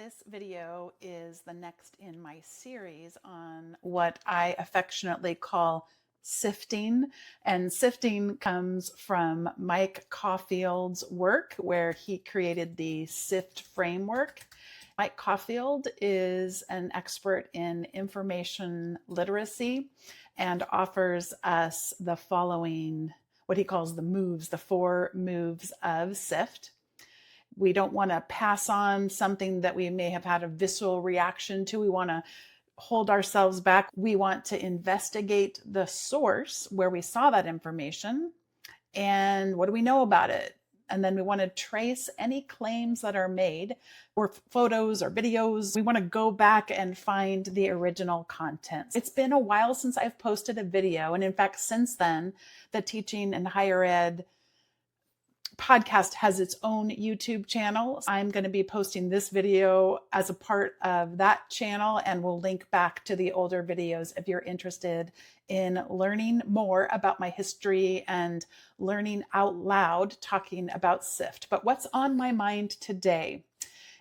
This video is the next in my series on what I affectionately call sifting. And sifting comes from Mike Caulfield's work, where he created the SIFT framework. Mike Caulfield is an expert in information literacy and offers us the following, what he calls the moves, the 4 moves of SIFT. We don't want to pass on something that we may have had a visceral reaction to. We want to hold ourselves back. We want to investigate the source where we saw that information and what do we know about it. And then we want to trace any claims that are made, or photos or videos. We want to go back and find the original content. It's been a while since I've posted a video. And in fact, since then, the Teaching in Higher Ed podcast has its own YouTube channel. I'm going to be posting this video as a part of that channel, and we'll link back to the older videos if you're interested in learning more about my history and learning out loud talking about SIFT. But what's on my mind today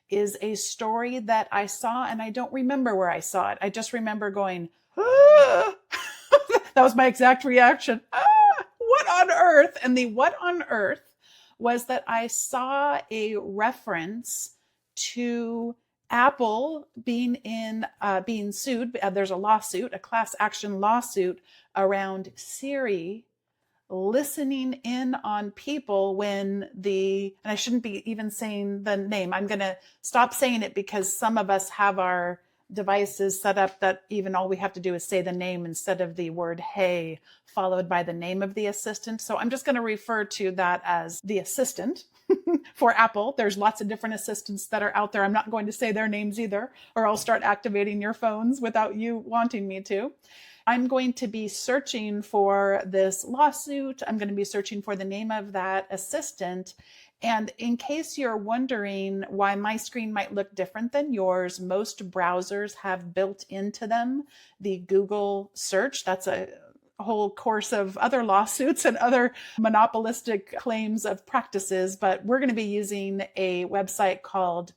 is a story that I saw, and I don't remember where I saw it. I just remember going, ah! That was my exact reaction. Ah, what on earth? And the what on earth was that I saw a reference to Apple being sued. There's a lawsuit, a class action lawsuit around Siri listening in on people when and I shouldn't be even saying the name. I'm going to stop saying it because some of us have our devices set up that even all we have to do is say the name instead of the word hey followed by the name of the assistant. So I'm just going to refer to that as the assistant for Apple. There's lots of different assistants that are out there. I'm not going to say their names either, or I'll start activating your phones without you wanting me to. I'm going to be searching for this lawsuit. I'm going to be searching for the name of that assistant. And in case you're wondering why my screen might look different than yours, most browsers have built into them the Google search. That's a whole course of other lawsuits and other monopolistic claims of practices. But we're going to be using a website called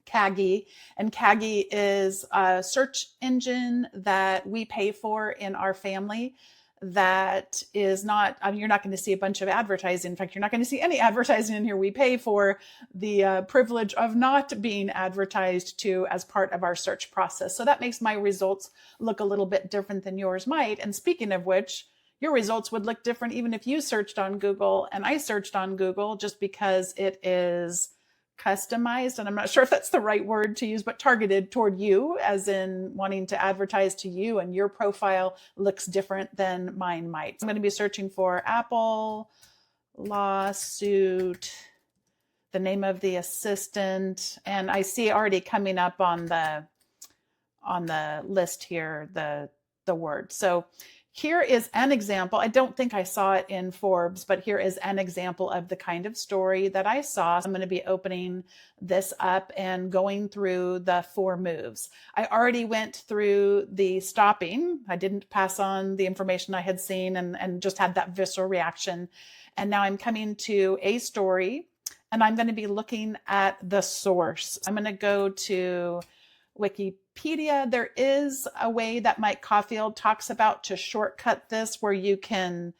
Kagi. And Kagi is a search engine that we pay for in our family. That is not, you're not going to see a bunch of advertising. In fact, you're not going to see any advertising in here. We pay for the privilege of not being advertised to as part of our search process. So that makes my results look a little bit different than yours might. And speaking of which, your results would look different even if you searched on Google and I searched on Google, just because it is customized, and I'm not sure if that's the right word to use, but targeted toward you, as in wanting to advertise to you, and your profile looks different than mine might. I'm going to be searching for Apple lawsuit, the name of the assistant, and I see already coming up on the list here the word. So here is an example. I don't think I saw it in Forbes, but here is an example of the kind of story that I saw. I'm going to be opening this up and going through the 4 moves. I already went through the stopping. I didn't pass on the information I had seen and just had that visceral reaction. And now I'm coming to a story, and I'm going to be looking at the source. I'm going to go to Wikipedia. There is a way that Mike Caulfield talks about to shortcut this, where you can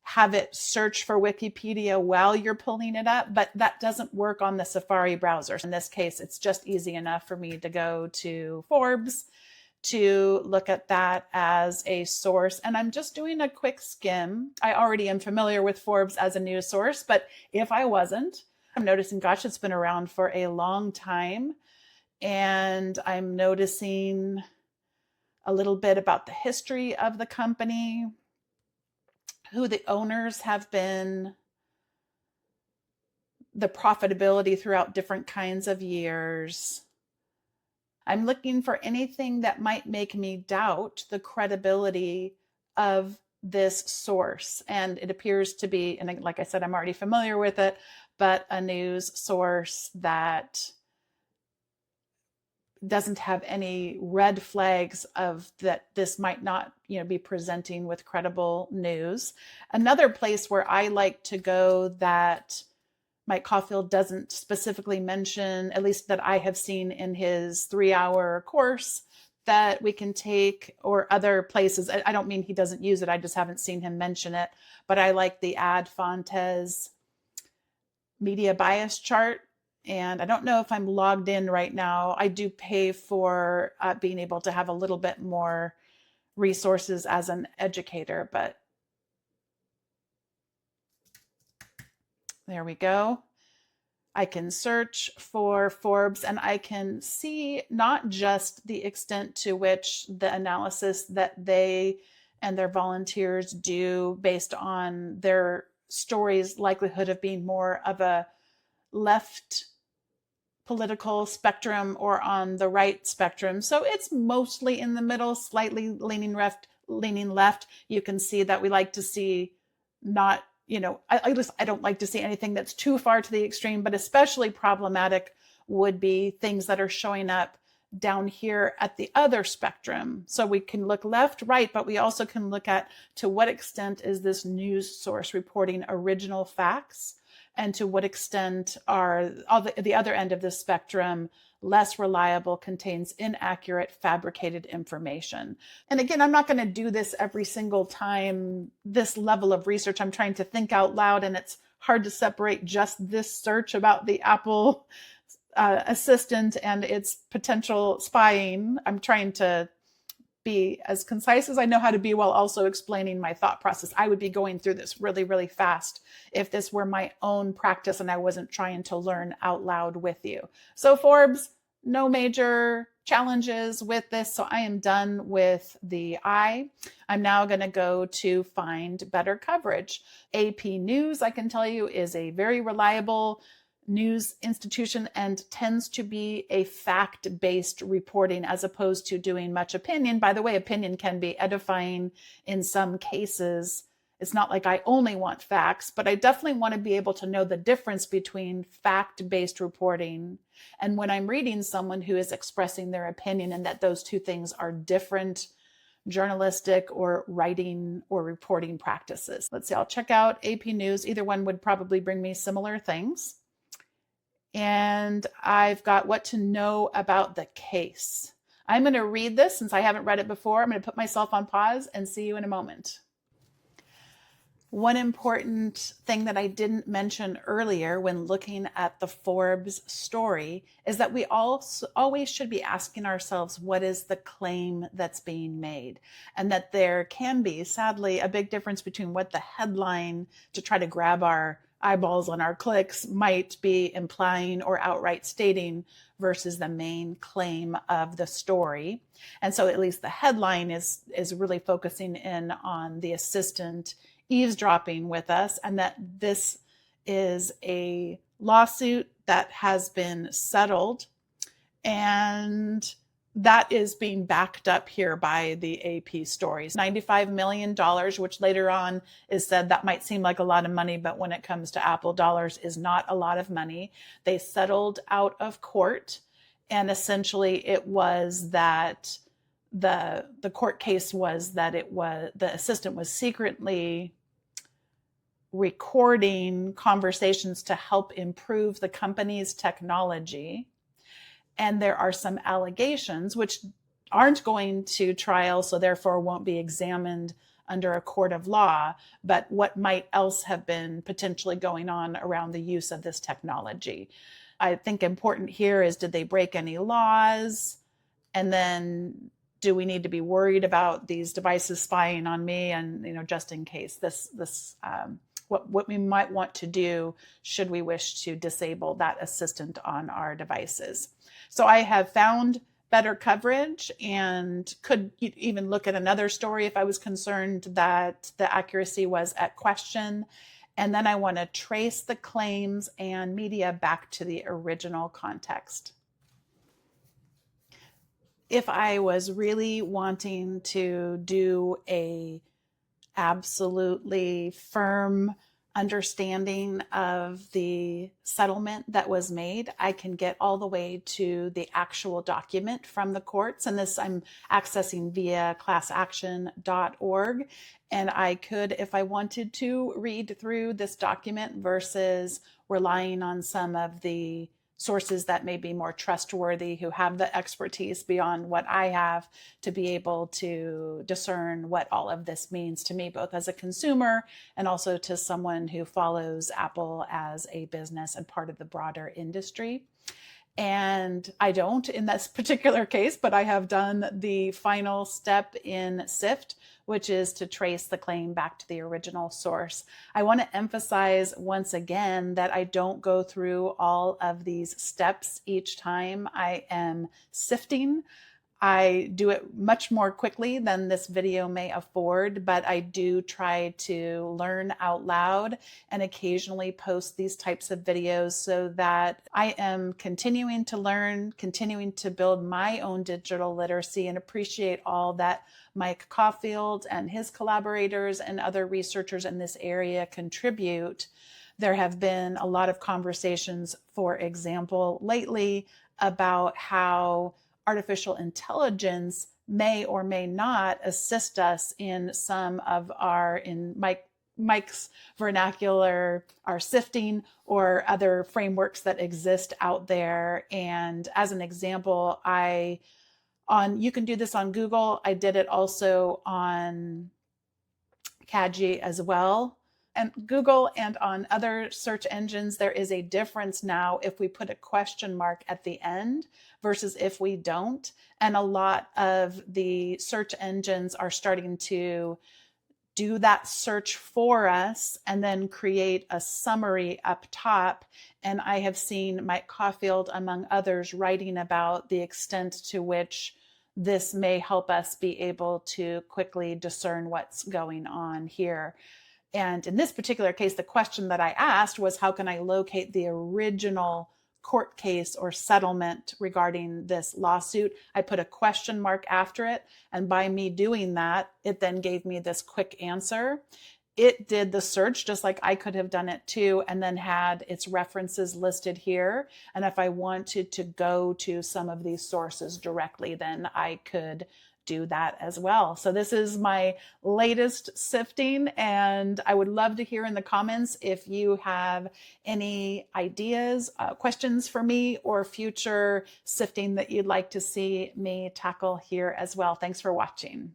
have it search for Wikipedia while you're pulling it up, but that doesn't work on the Safari browser. In this case, it's just easy enough for me to go to Forbes to look at that as a source. And I'm just doing a quick skim. I already am familiar with Forbes as a news source, but if I wasn't, I'm noticing, gosh, it's been around for a long time. And I'm noticing a little bit about the history of the company, who the owners have been, the profitability throughout different kinds of years. I'm looking for anything that might make me doubt the credibility of this source. And it appears to be, and like I said, I'm already familiar with it, but a news source that doesn't have any red flags of that this might not, be presenting with credible news. Another place where I like to go that Mike Caulfield doesn't specifically mention, at least that I have seen in his 3-hour course that we can take, or other places. I don't mean he doesn't use it. I just haven't seen him mention it. But I like the Ad Fontes media bias chart. And I don't know if I'm logged in right now. I do pay for being able to have a little bit more resources as an educator, but there we go. I can search for Forbes and I can see not just the extent to which the analysis that they and their volunteers do based on their story's likelihood of being more of a left political spectrum or on the right spectrum. So it's mostly in the middle, slightly leaning left. You can see that we like to see not, I don't like to see anything that's too far to the extreme, but especially problematic would be things that are showing up down here at the other spectrum. So we can look left, right, but we also can look at to what extent is this news source reporting original facts, and to what extent are the other end of the spectrum less reliable, contains inaccurate, fabricated information. And again, I'm not going to do this every single time, this level of research. I'm trying to think out loud, and it's hard to separate just this search about the Apple Assistant and its potential spying. I'm trying to be as concise as I know how to be while also explaining my thought process. I would be going through this really, really fast if this were my own practice and I wasn't trying to learn out loud with you. So Forbes, no major challenges with this. So I am done with the I. I'm now going to go to find better coverage. AP News, I can tell you, is a very reliable news institution and tends to be a fact-based reporting as opposed to doing much opinion. By the way, opinion can be edifying in some cases. It's not like I only want facts, but I definitely want to be able to know the difference between fact-based reporting and when I'm reading someone who is expressing their opinion, and that those two things are different journalistic or writing or reporting practices. Let's see, I'll check out AP News. Either one would probably bring me similar things. And I've got what to know about the case. I'm going to read this since I haven't read it before. I'm going to put myself on pause and see you in a moment. One important thing that I didn't mention earlier when looking at the Forbes story is that we always should be asking ourselves, what is the claim that's being made? And that there can be, sadly, a big difference between what the headline to try to grab our eyeballs on our clicks might be implying or outright stating versus the main claim of the story. And so at least the headline is really focusing in on the assistant eavesdropping with us, and that this is a lawsuit that has been settled, and that is being backed up here by the AP stories. $95 million, which later on is said that might seem like a lot of money, but when it comes to Apple dollars is not a lot of money. They settled out of court, and essentially it was that the court case was that the assistant was secretly recording conversations to help improve the company's technology. And there are some allegations which aren't going to trial, so therefore won't be examined under a court of law, but what might else have been potentially going on around the use of this technology. I think important here is, did they break any laws? And then do we need to be worried about these devices spying on me? And, just in case what we might want to do should we wish to disable that assistant on our devices. So I have found better coverage and could even look at another story if I was concerned that the accuracy was at question. And then I want to trace the claims and media back to the original context. If I was really wanting to do a absolutely firm understanding of the settlement that was made. I can get all the way to the actual document from the courts. And this I'm accessing via classaction.org. And I could, if I wanted to, read through this document versus relying on some of the sources that may be more trustworthy, who have the expertise beyond what I have, to be able to discern what all of this means to me, both as a consumer and also to someone who follows Apple as a business and part of the broader industry. And I don't in this particular case, but I have done the final step in SIFT, which is to trace the claim back to the original source. I want to emphasize once again that I don't go through all of these steps each time I am sifting. I do it much more quickly than this video may afford, but I do try to learn out loud and occasionally post these types of videos so that I am continuing to learn, continuing to build my own digital literacy, and appreciate all that Mike Caulfield and his collaborators and other researchers in this area contribute. There have been a lot of conversations, for example, lately about how artificial intelligence may or may not assist us in some of our, in Mike's vernacular, our sifting or other frameworks that exist out there. And as an example, you can do this on Google. I did it also on Kaji as well. And Google and on other search engines, there is a difference now if we put a question mark at the end versus if we don't. And a lot of the search engines are starting to do that search for us and then create a summary up top. And I have seen Mike Caulfield, among others, writing about the extent to which this may help us be able to quickly discern what's going on here. And in this particular case, the question that I asked was, how can I locate the original court case or settlement regarding this lawsuit? I put a question mark after it. And by me doing that, it then gave me this quick answer. It did the search just like I could have done it too, and then had its references listed here. And if I wanted to go to some of these sources directly, then I could do that as well. So this is my latest sifting, and I would love to hear in the comments if you have any ideas, questions for me, or future sifting that you'd like to see me tackle here as well. Thanks for watching.